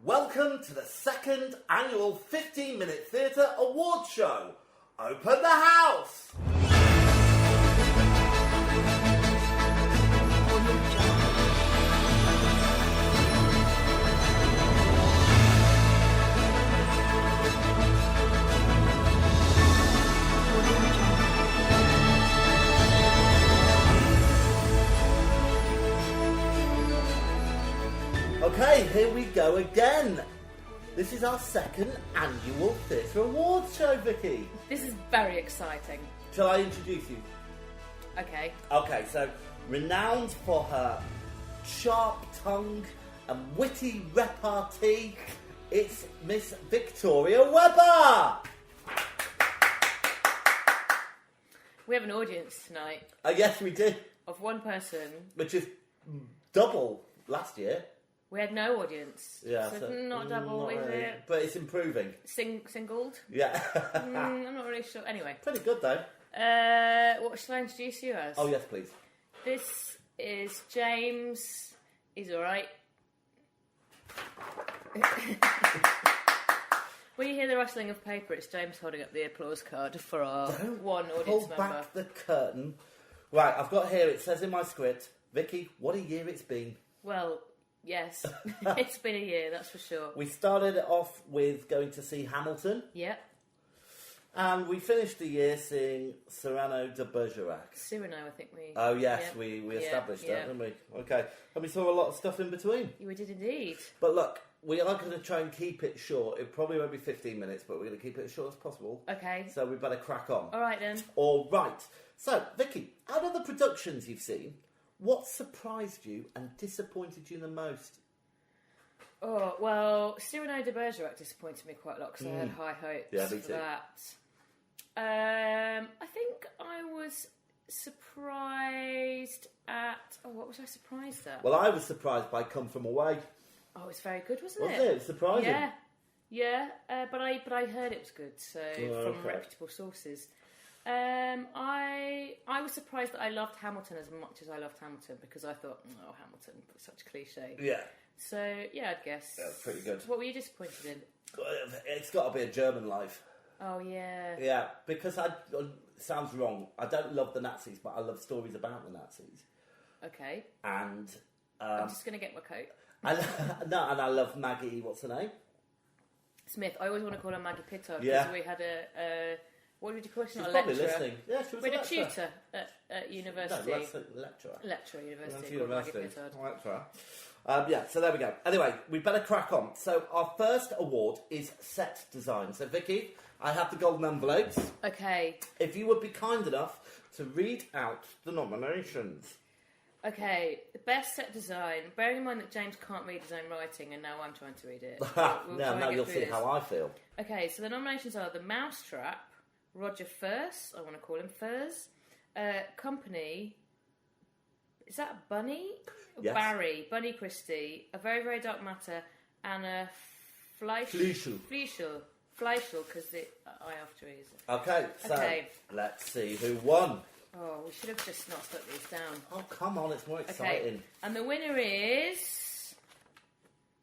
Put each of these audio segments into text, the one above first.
Welcome to the second annual 15-minute theatre awards show. Open the house! Okay, here we go again. This is our second annual Theatre Awards show, Vicky. This is very exciting. Shall I introduce you? Okay. Okay, so renowned for her sharp tongue and witty repartee, it's Miss Victoria Webber. We have an audience tonight Yes, we did, of one person. which is double last year. We had no audience. Yeah, so not double, not is really, it? but it's improving. Singled? Yeah. I'm not really sure. Anyway. Pretty good though. What shall I introduce you as? Oh yes, please. This is James. He's alright. When you hear the rustling of paper, it's James holding up the applause card for our one audience Pull member. back the curtain. Right, I've got here, it says in my script, Vicky, what a year it's been. Well, yes. It's been a year, that's for sure. We started it off with going to see Hamilton, Yep. and we finished the year seeing Cyrano de Bergerac. Cyrano, I think we... Oh yes, Yep. we Yeah, established yeah. that, didn't we? Okay, and we saw a lot of stuff in between. We did indeed. But look, we are going to try and keep it short. It probably won't be 15 minutes, but we're going to keep it as short as possible. Okay. So we better crack on. All right then. All right. So, Vicky, out of the productions you've seen, what surprised you and disappointed you the most? Oh, well, Cyrano de Bergerac disappointed me quite a lot because I had high hopes Yeah, me for too. that. I think I was surprised at... Oh, what was I surprised at? Well, I was surprised by Come From Away. Oh, it was very good, wasn't Wasn't it? Surprising. Yeah. Yeah, but I heard it was good, so Oh, from okay. reputable sources. I was surprised that I loved Hamilton as much as I loved Hamilton because I thought, oh, Hamilton, such a cliche. Yeah. So, yeah, I'd guess. That's pretty good. What were you disappointed in? It's got to be A German Life. Oh, yeah. Yeah, because sounds wrong. I don't love the Nazis, but I love stories about the Nazis. Okay. And I'm just going to get my coat. and I love Maggie. What's her name? Smith. I always want to call her Maggie Pittard because Yeah. we had a what did you call it? She's Not a probably lecturer. listening. Yeah, she was We a had a lecturer. tutor at university. No, that's a lecturer. Lecturer at university That's called Maggie university. Pittard. Oh, that's right. Yeah, so there we go. Anyway, we better crack on. So our first award is set design. So Vicky, I have the golden envelopes. Okay. If you would be kind enough to read out the nominations. Okay, the best set design. Bearing in mind that James can't read his own writing, and now I'm trying to read it. We'll try and now get you'll through see this. how I feel. Okay, so the nominations are The Mousetrap, Roger Furse, I want to call him Furse, Company, is that Bunny? Yes. Barry, Bunny Christie, A Very, Very Dark Matter, and a Fleischl, because the I after is. Okay, so Okay. let's see who won. Oh, we should have just not put these down. Oh, come on, it's more Okay, exciting. and the winner is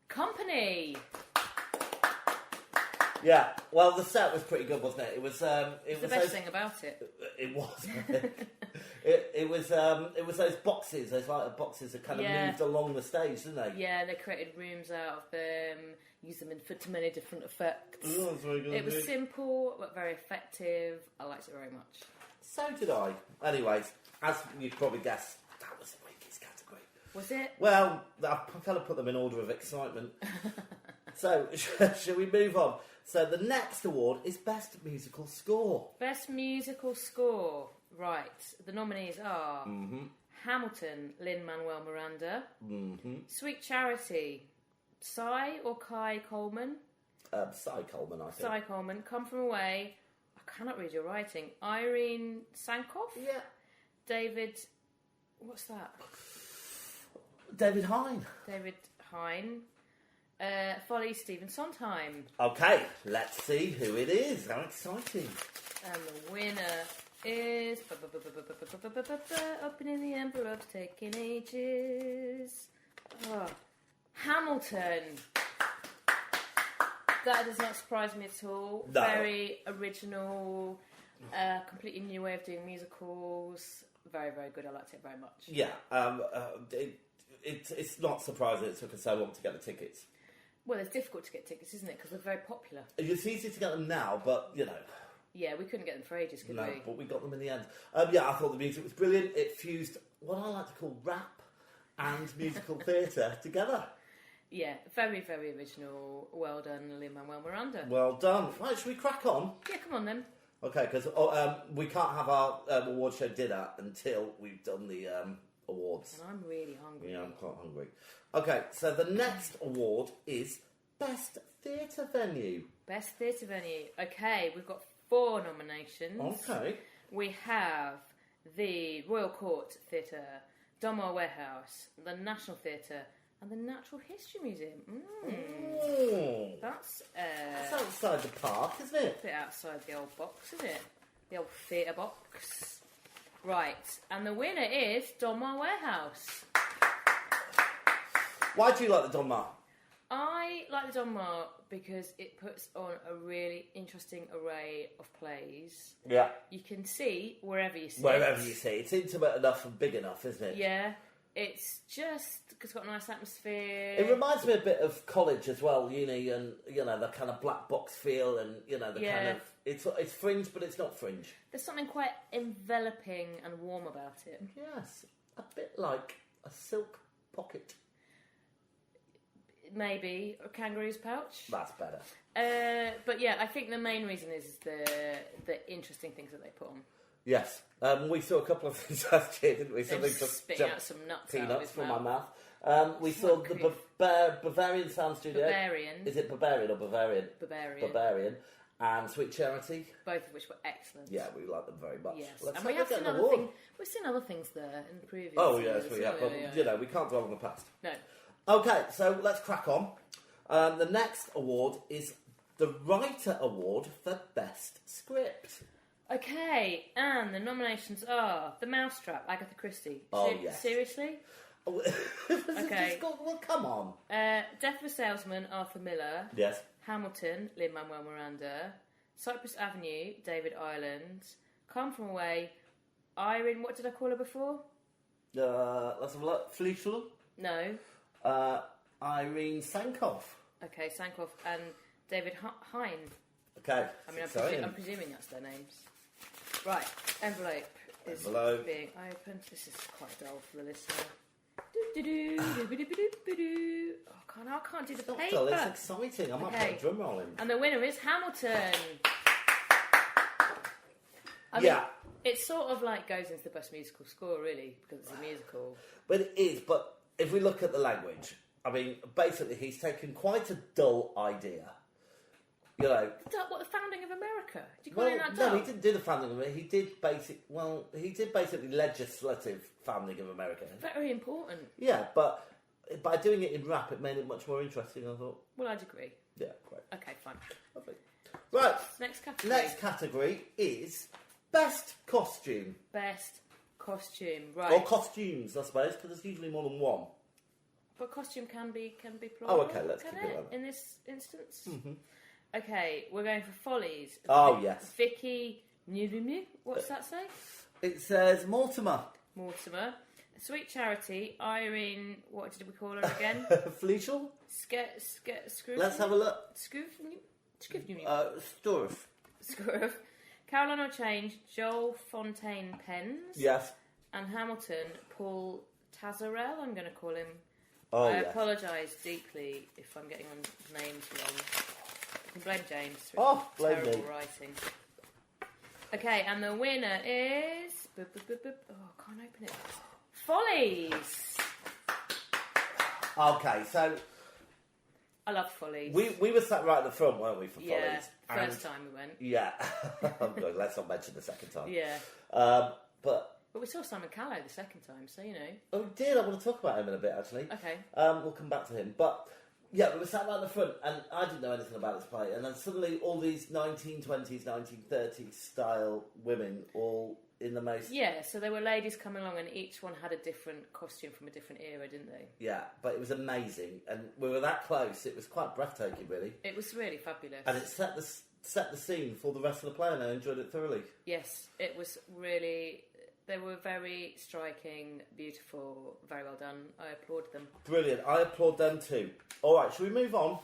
Company. Yeah, well, the set was pretty good, wasn't it? It was. It's the best thing about it. It was. it was those boxes. Those like boxes that kind of Yeah. moved along the stage, didn't they? Yeah, they created rooms out of them, used them for many different effects. Oh, that's very good. It was simple but very effective. I liked it very much. So did I. Anyways, as you'd probably guess, that was the weakest category. Was it? Well, I kind of put them in order of excitement. So, shall we move on? So, the next award is Best Musical Score. Best musical score. Right. The nominees are Hamilton, Lin-Manuel Miranda. Sweet Charity, Cy or Kai Coleman. Cy Coleman, I think. Cy Coleman. Come From Away. I cannot read your writing. Irene Sankoff. Yeah. David. What's that? David Hine. David Hine. Folly Stephen Sondheim. Okay, let's see who it is. How exciting. And the winner is... Opening the envelopes, taking ages. Oh. Hamilton. That does not surprise me at all. No. Very original, completely new way of doing musicals. Very, very good. I liked it very much. Yeah, it's not surprising it took us so long to get the tickets. Well, it's difficult to get tickets, isn't it? Because they're very popular. It's easy to get them now, but, you know... Yeah, we couldn't get them for ages, could we? No, but we got them in the end. Yeah, I thought the music was brilliant. It fused what I like to call rap and musical theatre together. Yeah, very, very original. Well done, Lin-Manuel Miranda. Well done. Right, should we crack on? Yeah, come on then. Okay, because we can't have our award show dinner until we've done the awards. And I'm really hungry. Yeah, I'm quite hungry. Okay, so the next award is Best Theatre Venue. Best theatre venue. Okay, we've got 4 nominations. Okay. We have the Royal Court Theatre, Donmar Warehouse, the National Theatre, and the Natural History Museum. That's outside the park, isn't it? a bit outside the old box, isn't it? The old theatre box. Right, and the winner is Donmar Warehouse. Why do you like the Donmar? I like the Donmar because it puts on a really interesting array of plays. Yeah. You can see wherever you see Wherever you see. It's intimate enough and big enough, isn't it? Yeah. It's just, it's got a nice atmosphere. It reminds me a bit of college as well, uni, and, you know, the kind of black box feel and, you know, the kind of... It's fringe, but it's not fringe. There's something quite enveloping and warm about it. Yes. A bit like a silk pocket. Maybe a kangaroo's pouch. That's better. But yeah, I think the main reason is the interesting things that they put on. Yes. We saw a couple of things last year, didn't we? Something just spitting out some nuts out of peanuts his from mouth. my mouth. We saw the Bavarian Sound Studio. Bavarian. Is it Bavarian or Bavarian? Bavarian. Bavarian. And Sweet Charity. Both of which were excellent. Yeah, we like them very much. Yes. Let's And we have seen other things. We've seen other things there in the previous Oh, years. yes, we have. But, you know, we can't dwell on the past. No. Okay, so let's crack on. The next award is the Writer Award for Best Script. Okay, and the nominations are The Mousetrap, Agatha Christie. Oh, yes. Seriously? Okay. Well, come on. Death of a Salesman, Arthur Miller. Yes. Hamilton, Lin-Manuel Miranda. Cypress Avenue, David Ireland. Come From Away, Irene, what did I call her before? Let's have a look. Fleischl. No. Irene Sankoff. Okay, Sankoff and David Hine. Okay. I mean, I'm presuming that's their names. Right, envelope is being opened. This is quite dull for the listener. I can't do the paper. Dull, it's exciting. I might put a drum roll in. And the winner is Hamilton. I mean, it sort of like goes into the best musical score, really, because it's a musical. But it is. But if we look at the language, I mean, basically, he's taken quite a dull idea. You know, what, the founding of America? Do you call it that dull? No, he didn't do the founding of America. He did basically legislative founding of America. Very important. Yeah, but by doing it in rap, it made it much more interesting, I thought. Well, I'd agree. Yeah, great. Okay, fine. Lovely. Right. Next category. Next category is Best Costume. Best costume, right. Or costumes, I suppose, because there's usually more than one. But costume can be plural. Oh, okay, let's keep it like that. In this instance? Mm-hmm. Okay, we're going for Follies. Oh, yes. Vicky what's that say? It says Mortimer. Sweet Charity, Irene, what did we call her again? Fleischl? Scrooge. Let's have a look. Scrooge. Caroline O'Change, Joel Fontaine Pens. Yes. And Hamilton, Paul Tazarel, I'm going to call him. Oh, I apologise deeply if I'm getting on names wrong. You can blame James for terrible writing. Okay, and the winner is... Oh, I can't open it. Follies! Okay, so... I love Follies. We were sat right at the front, weren't we, for Follies? Yeah, first time we went. Yeah. Oh, good, let's not mention the second time. Yeah. But we saw Simon Callow the second time, so you know. Oh, we did. I want to talk about him in a bit, actually. Okay. We'll come back to him. But Yeah, we were sat right at the front, and I didn't know anything about this play, and then suddenly all these 1920s, 1930s style women, all in the most... Yeah, so there were ladies coming along, and each one had a different costume from a different era, didn't they? Yeah, but it was amazing, and we were that close, it was quite breathtaking, really. It was really fabulous. And it set the scene for the rest of the play, and I enjoyed it thoroughly. Yes, it was really... They were very striking, beautiful, very well done. I applaud them. Brilliant. I applaud them too. All right, shall we move on?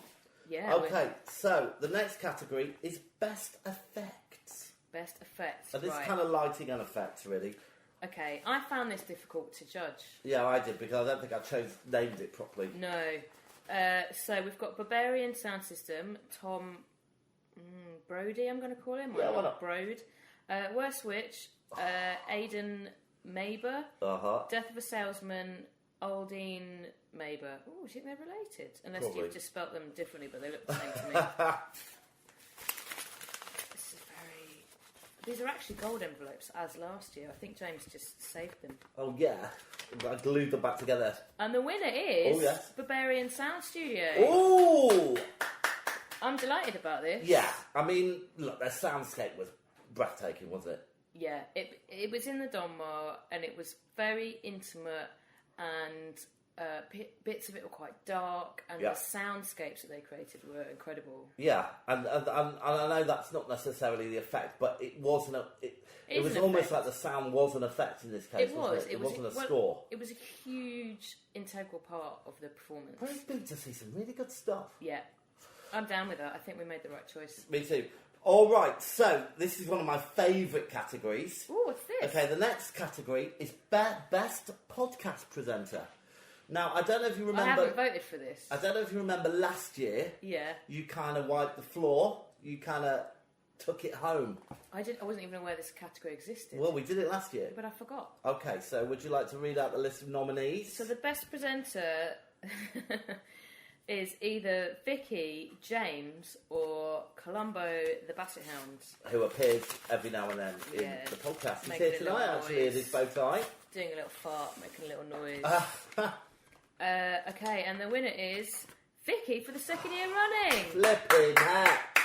Yeah. Okay, so the next category is Best Effects. Best Effects, And this right. is kind of lighting and effects, really. Okay, I found this difficult to judge. Yeah, I did, because I don't think I named it properly. No. So we've got Barbarian Sound System, Tom Brody, I'm going to call him. Yeah, why not? Brode. Worst Witch, Aidan Maber. Uh-huh. Death of a Salesman, Aldine Maber. Oh, do you think they're related? Unless Probably. you've just spelt them differently, but they look the same to me. This is very... These are actually gold envelopes, as last year. I think James just saved them. Oh, yeah. I glued them back together. And the winner is yes. Barbarian Sound Studio. Ooh! I'm delighted about this. Yeah, I mean, look, their soundscape was breathtaking, wasn't it? Yeah, it was in the Donmar, and it was very intimate, and bits of it were quite dark, and Yeah. the soundscapes that they created were incredible. Yeah, and I know that's not necessarily the effect, but it wasn't it was an almost effect. like the sound was an effect in this case. It was. It wasn't a score. It was a huge integral part of the performance. Very big to see some really good stuff. Yeah, I'm down with that. I think we made the right choice. Me too. All right, so this is one of my favourite categories. Ooh, what's this? Okay, the next category is Best Podcast Presenter. Now, I don't know if you remember... I haven't voted for this. I don't know if you remember last year. Yeah. You kind of wiped the floor. You kind of took it home. I wasn't even aware this category existed. Well, we did it last year. But I forgot. Okay, so would you like to read out the list of nominees? So the best presenter is either Vicky, James, or Columbo the Basset Hound. Who appears every now and then in Yeah, the podcast. He's making here a tonight, little actually, in noise. his bow tie. Doing a little fart, making a little noise. Okay, and the winner is Vicky for the second year running. Flipping heck.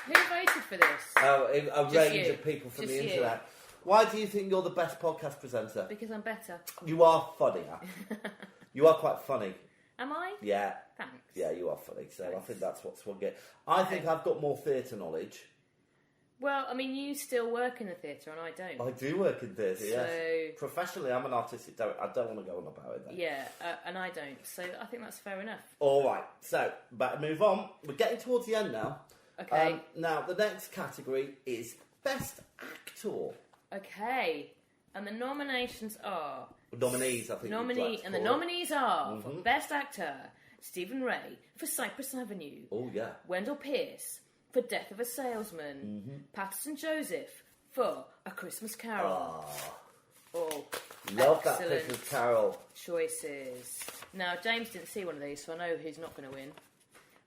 Who voted for this? Oh, a Just range you. of people from Just the you. internet. Why do you think you're the best podcast presenter? Because I'm better. You are funnier. You are quite funny. Am I? Yeah. Thanks. Yeah, you are funny. So I Thanks. think that's what's one get. I think I've got more theatre knowledge. Well, I mean, you still work in the theatre and I don't. I do work in theatre, yes. So- Professionally, I'm an artistic director. I don't want to go on about it, though. Yeah, and I don't. So I think that's fair enough. All right, so better move on. We're getting towards the end now. Okay. Now, the next category is Best Actor. Okay. And the nominations are... Nominees, I think. you'd like to And the call it. nominees are for Best Actor, Stephen Ray for Cypress Avenue. Oh, yeah. Wendell Pierce for Death of a Salesman. Patterson Joseph for A Christmas Carol. Oh, Love that excellent Christmas Carol. choices. Now, James didn't see one of these, so I know who's not going to win.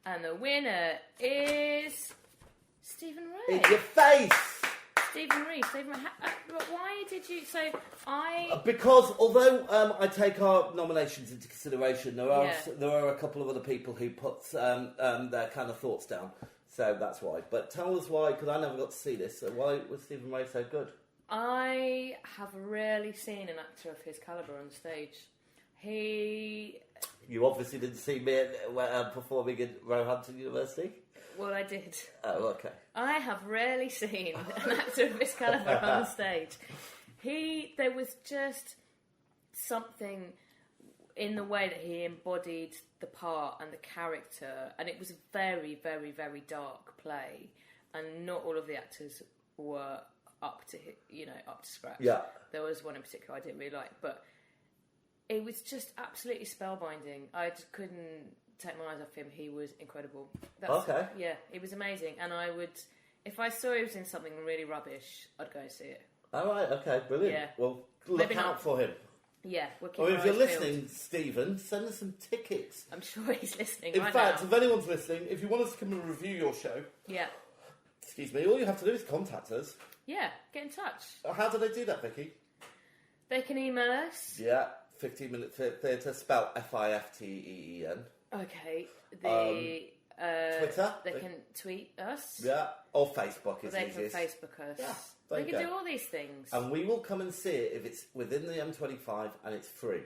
And the winner is Stephen Ray. In your face! Stephen Ray. Why did you... So, Because although I take our nominations into consideration, there are Yeah. there are a couple of other people who put their kind of thoughts down. So that's why. But tell us why, because I never got to see this. So why was Stephen Ray so good? I have rarely seen an actor of his calibre on stage. You obviously didn't see me performing in Roehampton University. Well, I did. Oh, okay. I have rarely seen an actor of his calibre on stage. There was just something in the way that he embodied the part and the character, and it was a very, very, very dark play, and not all of the actors were up to scratch. Yeah. There was one in particular I didn't really like, but it was just absolutely spellbinding. I just couldn't take my eyes off him. He was incredible. Okay. Yeah, it was amazing, and I would, if I saw he was in something really rubbish, I'd go and see it. All right, okay, brilliant. Yeah. Well, look Maybe out not. for him. Yeah, we'll keep Or our if you're eyes listening, peeled. Stephen, send us some tickets. I'm sure he's listening In right fact, now. if anyone's listening, if you want us to come and review your show, Yeah, excuse me, all you have to do is contact us. yeah, get in touch. How do they do that, Vicky? They can email us. Yeah, 15 Minute Theatre, spelled FIFTEEN. Okay. Twitter. They can tweet us. Yeah. Or Facebook is They easiest. can Facebook us. Yeah. They can do all these things. And we will come and see it if it's within the M25 and it's free.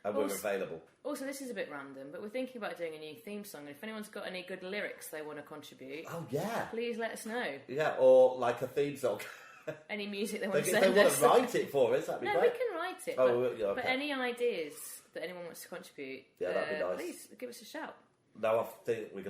And we're available. Also, this is a bit random, but we're thinking about doing a new theme song. And if anyone's got any good lyrics they want to contribute, please let us know. Yeah, or like a theme song. Any music they want to send us. If they want us. to write it for us, that'd be great. No, we can write it. Okay. But any ideas that anyone wants to contribute, that'd be nice. Please give us a shout. Now I think I'm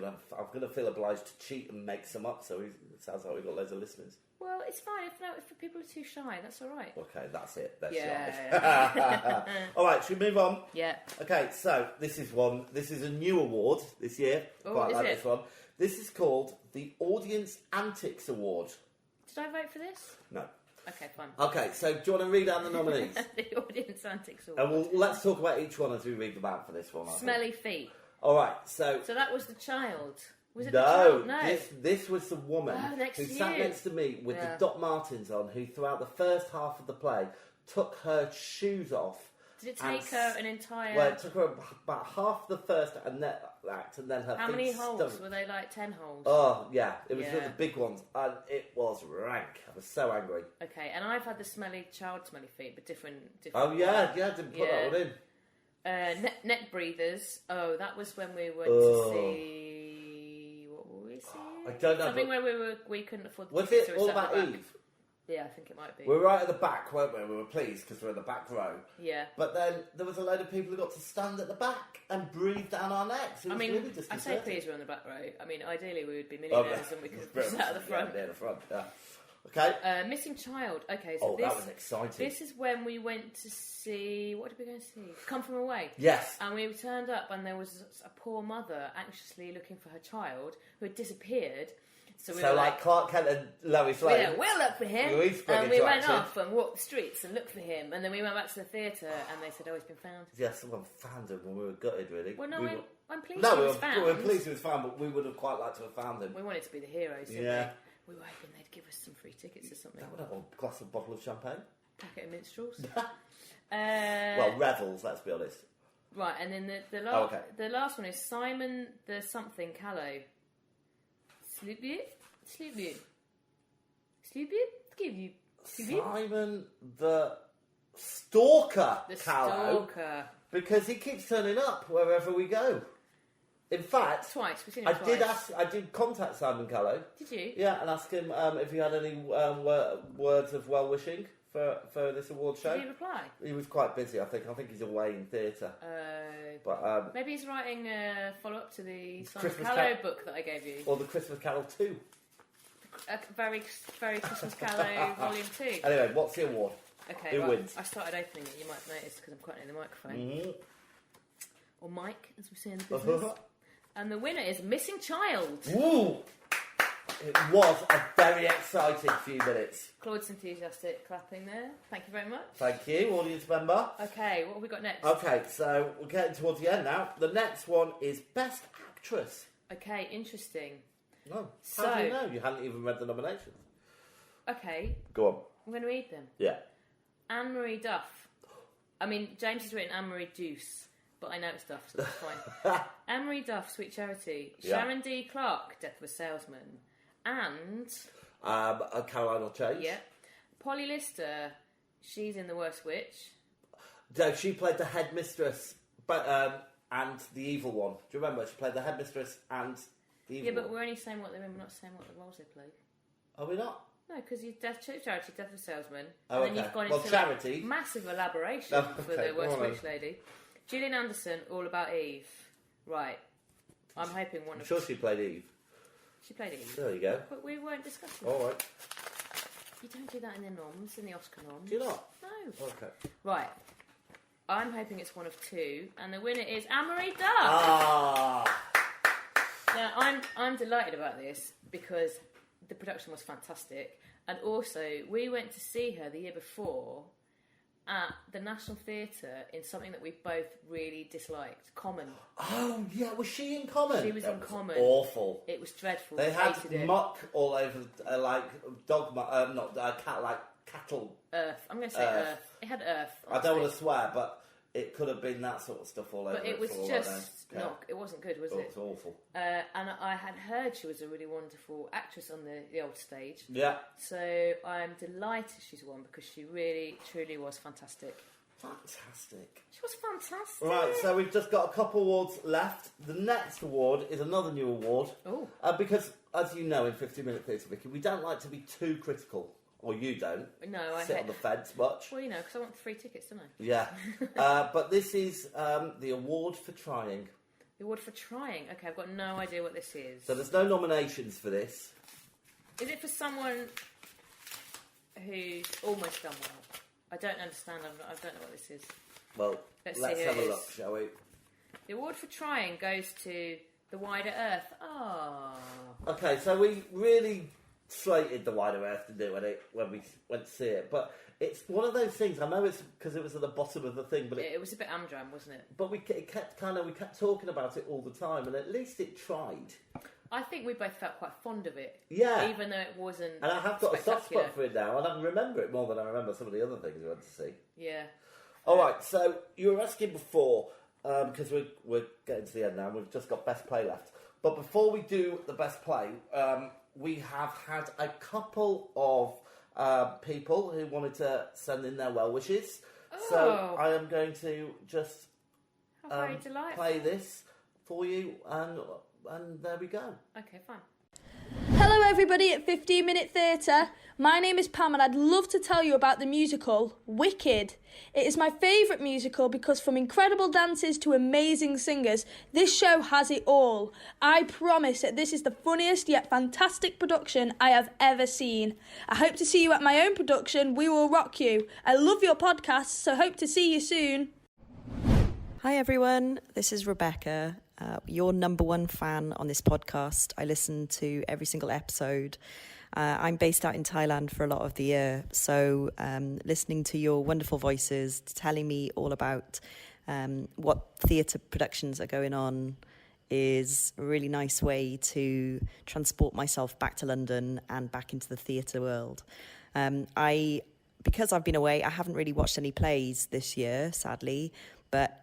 going to feel obliged to cheat and make some up. So it sounds like we've got loads of listeners. Well, it's fine if people are too shy. That's all right. Okay, that's it. They're shy. All right, should we move on? Yeah. Okay, so this is a new award this year. Quite like this one. This is called the Audience Antics Award. Did I vote for this? No. Okay, fine. Okay, so do you want to read out the nominees? The Audience Antics Award. And let's talk about each one as we read them out for this one. Smelly feet. All right, so that was the child. Was it the child? No. This was the woman who sat next to me with the Doc Martens on, who throughout the first half of the play took her shoes off. Did it take her an entire... Well, it took her about half the first act, and then her How feet many holes? stunk. Were they like 10 holes? Oh, yeah. It was one of the big ones, and it was rank. I was so angry. Okay, and I've had the child smelly feet, but different Oh, yeah, didn't put that one in. Neck breathers. Oh, that was when we went to see... What were we seeing? I don't know. Something where we couldn't afford the Was tickets, it so we All sat at About the back. Eve? Yeah, I think it might be. We were right at the back, weren't we? We were pleased because we were in the back row. Yeah. But then there was a load of people who got to stand at the back and breathe down our necks. It was really disconcerting. I say please we're on the back row. I mean, ideally we would be millionaires and we could have sat at the front. Yeah, the front, yeah. Okay. Missing Child. Okay, so that was exciting. This is when we went to see... What did we go to see? Come From Away. Yes. And we turned up and there was a poor mother anxiously looking for her child who had disappeared. So we were like Clark Kent and Lois Lane. Yeah, we'll look for him. And we went off and walked the streets and looked for him. And then we went back to the theatre and they said, oh, he's been found. Yeah, someone found him when we were gutted, really. Well, no, I'm pleased he was found. We were pleased he was found, but we would have quite liked to have found him. We wanted to be the heroes, didn't we? We were hoping they'd give us some free tickets or something. That would have a glass of bottle of champagne. Packet of minstrels. Well, revels, let's be honest. Right, and then the last one is Simon the Something Callow. Simon the Stalker. The Callow, Stalker. because he keeps turning up wherever we go. In fact, twice. We've seen him twice. I did contact Simon Callow. Did you? Yeah, and ask him if he had any words of well wishing for this award show. Did he reply? He was quite busy. I think he's away in theatre. But maybe he's writing a follow up to the Simon Christmas Callow book that I gave you, or the Christmas Carol 2. A very Christmas Callow Volume 2. Anyway, what's the award? Okay, Who wins? I started opening it. You might have noticed because I'm quite near the microphone. Mm-hmm. Or mic, as we say in the business. And the winner is Missing Child. Woo! It was a very exciting few minutes. Claude's enthusiastic clapping there. Thank you very much. Thank you, audience member. Okay, what have we got next? Okay, so we're getting towards the end now. The next one is Best Actress. Okay, interesting. No. How do you know? You hadn't even read the nominations. Okay. Go on. I'm going to read them. Yeah. Anne-Marie Duff. I mean, James has written Anne-Marie Deuce, but I know it's Duff, so that's fine. Anne-Marie Duff, Sweet Charity. Yeah. Sharon D. Clarke, Death of a Salesman. And... Caroline will Change. Yeah. Polly Lister, she's in The Worst Witch. No, she played the headmistress, but and the evil one. Do you remember? She played the headmistress and the evil one. Yeah, but we're only saying what they're in, we're not saying what the roles they played. Are we not? No, because you've Charity, Death of a Salesman. Oh, and then you've gone into Charity. Massive elaboration for the Worst Witch lady. Gillian Anderson, All About Eve. Right. I'm hoping one I'm of... sure she played Eve. She played Eve. There you go. But we weren't discussing All right. You don't do that in the noms, in the Oscar noms. Do you not? No. Okay. Right. I'm hoping it's one of two, and the winner is Anne-Marie Duff. Ah. Now, I'm delighted about this because the production was fantastic, and also we went to see her the year before at the National Theatre in something that we both really disliked, Common. Oh, yeah, was she in Common? She was in Common. Awful. It was dreadful. They had hated it. muck all over, like dog muck, not cat, like cattle. Earth. I'm going to say Earth. It had Earth. I don't want to swear, but it could have been that sort of stuff all over. But it was just not. It wasn't good, was it? It was awful. And I had heard she was a really wonderful actress on the old stage. Yeah. So I'm delighted she's won because she really, truly was fantastic. Fantastic. She was fantastic. Right, so we've just got a couple awards left. The next award is another new award. Oh. Because, as you know, in 15-Minute Theatre, Vicky, we don't like to be too critical. Or you don't. No, sit on the fence much. Well, because I want free tickets, don't I? Yeah. But this is the award for trying. The award for trying? Okay, I've got no idea what this is. So there's no nominations for this. Is it for someone who's almost done well? I don't understand. I don't know what this is. Well, let's have a look, shall we? The award for trying goes to The Wider Earth. Ah. Okay, so we really slated The Wider Earth, didn't we, when we went to see it? But it's one of those things. I know it's because it was at the bottom of the thing, but it was a bit amdram, wasn't it? But we kept talking about it all the time, and at least it tried. I think we both felt quite fond of it. Yeah. Even though it wasn't. And I have got a soft spot for it now, and I remember it more than I remember some of the other things we went to see. Yeah. All right, so you were asking before, because we're getting to the end now, and we've just got Best Play left. But before we do the Best Play, we have had a couple of people who wanted to send in their well wishes. Oh. So I am going to just play this for you, and there we go. Okay, fine. Hello everybody at 15-Minute Theatre. My name is Pam and I'd love to tell you about the musical Wicked. It is my favourite musical because from incredible dances to amazing singers, this show has it all. I promise that this is the funniest yet fantastic production I have ever seen. I hope to see you at my own production, We Will Rock You. I love your podcast, so hope to see you soon. Hi everyone, this is Rebecca, your number one fan on this podcast. I listen to every single episode. I'm based out in Thailand for a lot of the year, so listening to your wonderful voices, telling me all about what theatre productions are going on is a really nice way to transport myself back to London and back into the theatre world. Because I've been away, I haven't really watched any plays this year, sadly, but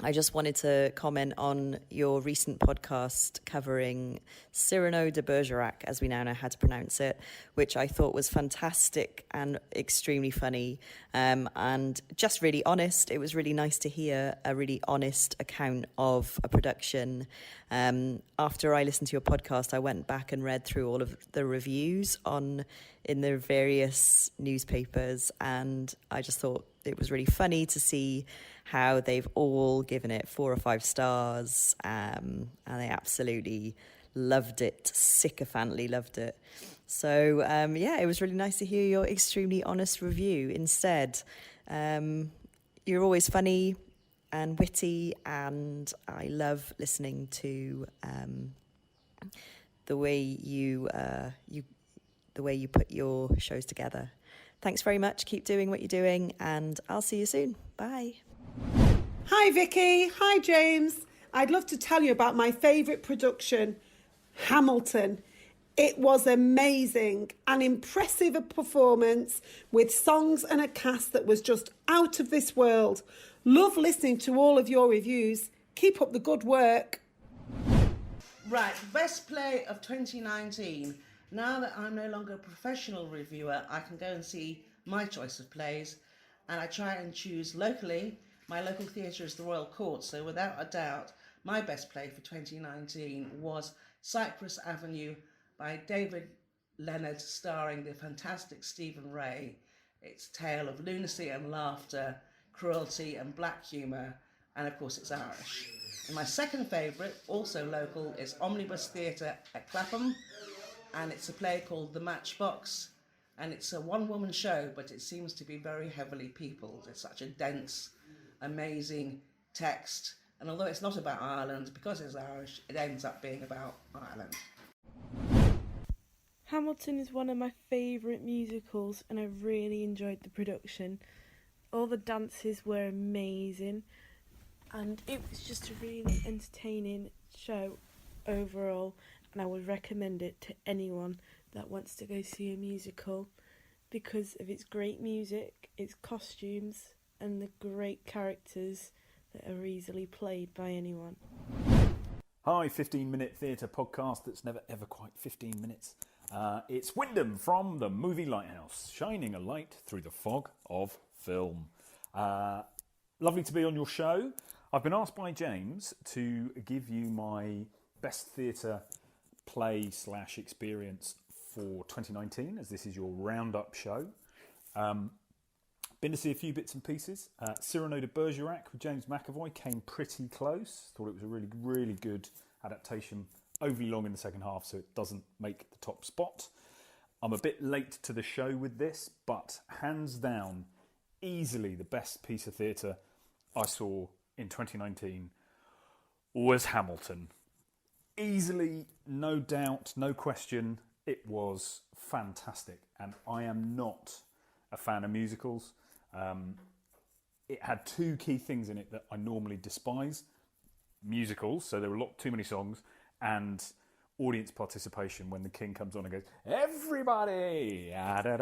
I just wanted to comment on your recent podcast covering Cyrano de Bergerac, as we now know how to pronounce it, which I thought was fantastic and extremely funny and just really honest. It was really nice to hear a really honest account of a production. After I listened to your podcast, I went back and read through all of the reviews in the various newspapers, and I just thought it was really funny to see how they've all given it 4 or 5 stars, and they absolutely loved it, sycophantly loved it. So, it was really nice to hear your extremely honest review instead. You're always funny and witty, and I love listening to the way you put your shows together. Thanks very much. Keep doing what you're doing, and I'll see you soon. Bye. Hi, Vicky. Hi, James. I'd love to tell you about my favourite production, Hamilton. It was amazing, an impressive performance with songs and a cast that was just out of this world. Love listening to all of your reviews. Keep up the good work. Right, best play of 2019. Now that I'm no longer a professional reviewer, I can go and see my choice of plays, and I try and choose locally. My local theatre is the Royal Court, so without a doubt, my best play for 2019 was Cypress Avenue by David Leonard, starring the fantastic Stephen Ray. It's a tale of lunacy and laughter, cruelty and black humour, and of course it's Irish. And my second favourite, also local, is Omnibus Theatre at Clapham, and it's a play called The Matchbox, and it's a one-woman show, but it seems to be very heavily peopled. It's such a dense, amazing text, and although it's not about Ireland, because it's Irish, it ends up being about Ireland. Hamilton is one of my favourite musicals, and I really enjoyed the production. All the dances were amazing, and it was just a really entertaining show overall, and I would recommend it to anyone that wants to go see a musical because of its great music, its costumes, and the great characters that are easily played by anyone. Hi, 15-minute theatre podcast that's never ever quite 15 minutes. It's Wyndham from the Movie Lighthouse, shining a light through the fog of film. Lovely to be on your show. I've been asked by James to give you my best theatre play / experience for 2019, as this is your roundup show. Been to see a few bits and pieces. Cyrano de Bergerac with James McAvoy came pretty close. Thought it was a really, really good adaptation. Overly long in the second half, so it doesn't make the top spot. I'm a bit late to the show with this, but hands down, easily the best piece of theatre I saw in 2019 was Hamilton. Easily, no doubt, no question, it was fantastic. And I am not a fan of musicals. It had two key things in it that I normally despise. Musicals, so there were too many songs, and audience participation when the king comes on and goes, everybody! But at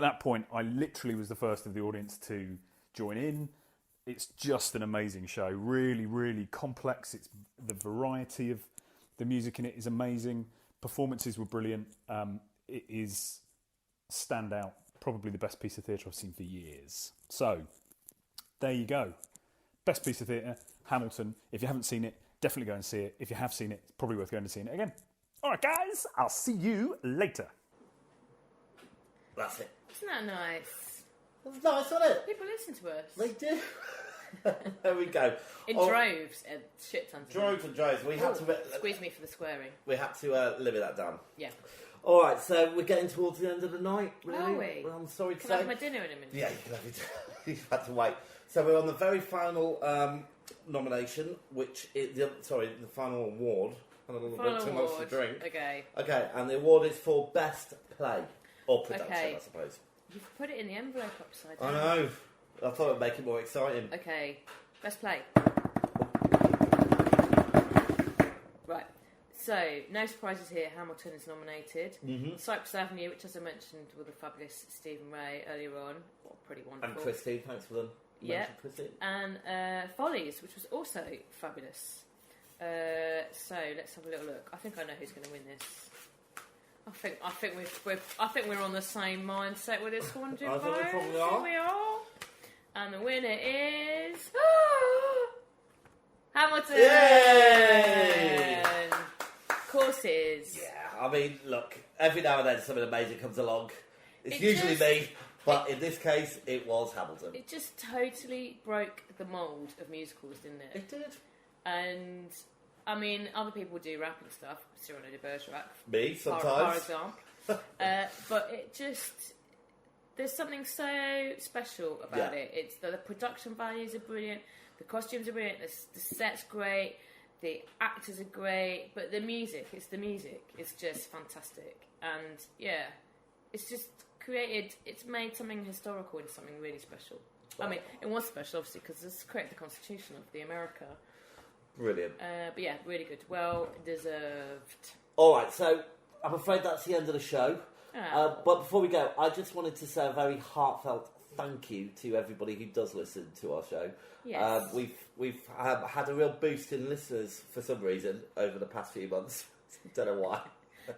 that point, I literally was the first of the audience to join in. It's just an amazing show. Really, really complex. It's the variety of the music in it is amazing. Performances were brilliant. It is standout. Probably the best piece of theatre I've seen for years. So, there you go. Best piece of theatre, Hamilton. If you haven't seen it, definitely go and see it. If you have seen it, it's probably worth going to see it again. All right, guys. I'll see you later. That's it. Isn't that nice? That's nice, isn't it? People listen to us. They do. There we go. In droves and shit tons of Droves them. and droves. We had to Squeeze me for the squaring. We had to limit that down. Yeah. All right, so we're getting towards the end of the night. Really. Are we? Well, I'm sorry to Can say. I have my dinner in a minute? Yeah, you can have it. You've had to wait. So we're on the very final nomination, which is the final award. Had a little bit too much to drink. Okay. Okay, and the award is for best play or production, I suppose. You've put it in the envelope upside I down. know. I thought it'd make it more exciting. Okay. Best play. Right. So, no surprises here. Hamilton is nominated. Mm-hmm. Cypress Avenue, which, as I mentioned, with the fabulous Stephen Ray earlier on. Pretty wonderful. And Christine, thanks for them. Yeah. And Follies, which was also fabulous. So let's have a little look. I think I know who's going to win this. I think we're on the same mindset with this one, do you I think we probably are. We are. And the winner is Hamilton. Yay! Courses. Yeah, I mean, look, every now and then something amazing comes along. It's usually me, but in this case, it was Hamilton. It just totally broke the mould of musicals, didn't it? It did. And I mean, other people do rap and stuff. Cyrano de Bergerac, Me sometimes, for example. But it just—there's something so special about it. It's the production values are brilliant, the costumes are brilliant, the set's great, the actors are great, but the music, it's just fantastic. And yeah, it's just it's made something historical into something really special. Wow. I mean, it was special, obviously, because it's created the Constitution of the America. Brilliant. But yeah, really good. Well deserved. All right, so I'm afraid that's the end of the show. Oh. But before we go, I just wanted to say a very heartfelt thank you to everybody who does listen to our show. Yes. We've had a real boost in listeners for some reason over the past few months. Don't know why.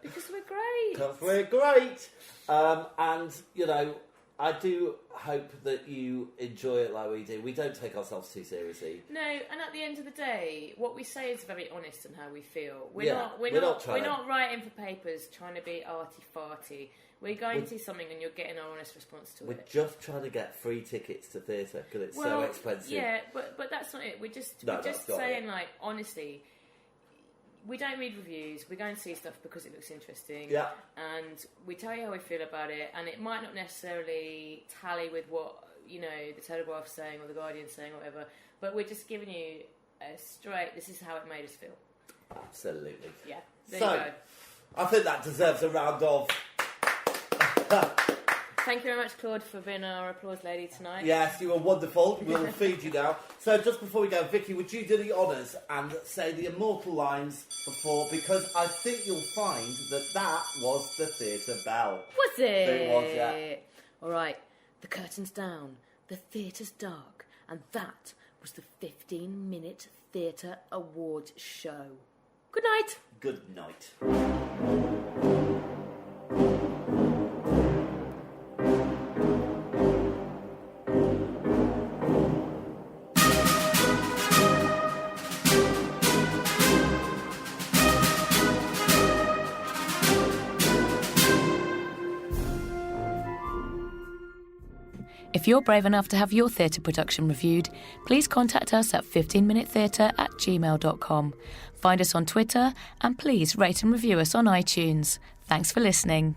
Because we're great. Because we're great. And, you know, I do hope that you enjoy it like we do. We don't take ourselves too seriously. No, and at the end of the day, what we say is very honest in how we feel. We're not writing for papers trying to be arty-farty. We're going to see something and you're getting our honest response to it. We're just trying to get free tickets to theatre because it's so expensive. Yeah, but that's not it. We're just saying, like, honestly, we don't read reviews. We go and see stuff because it looks interesting. Yeah. And we tell you how we feel about it, and it might not necessarily tally with what, you know, the Telegraph's saying or the Guardian's saying or whatever, but we're just giving you a straight, this is how it made us feel. Absolutely. Yeah. There you go. I think that deserves a round of... Thank you very much, Claude, for being our applause lady tonight. Yes, you were wonderful. We'll feed you now. So just before we go, Vicky, would you do the honours and say the immortal lines before? Because I think you'll find that was the theatre bell. Was it? It was, yeah. All right. The curtain's down. The theatre's dark. And that was the 15-minute Theatre Awards Show. Good night. Good night. If you're brave enough to have your theatre production reviewed, please contact us at 15minutetheatre@gmail.com. Find us on Twitter and please rate and review us on iTunes. Thanks for listening.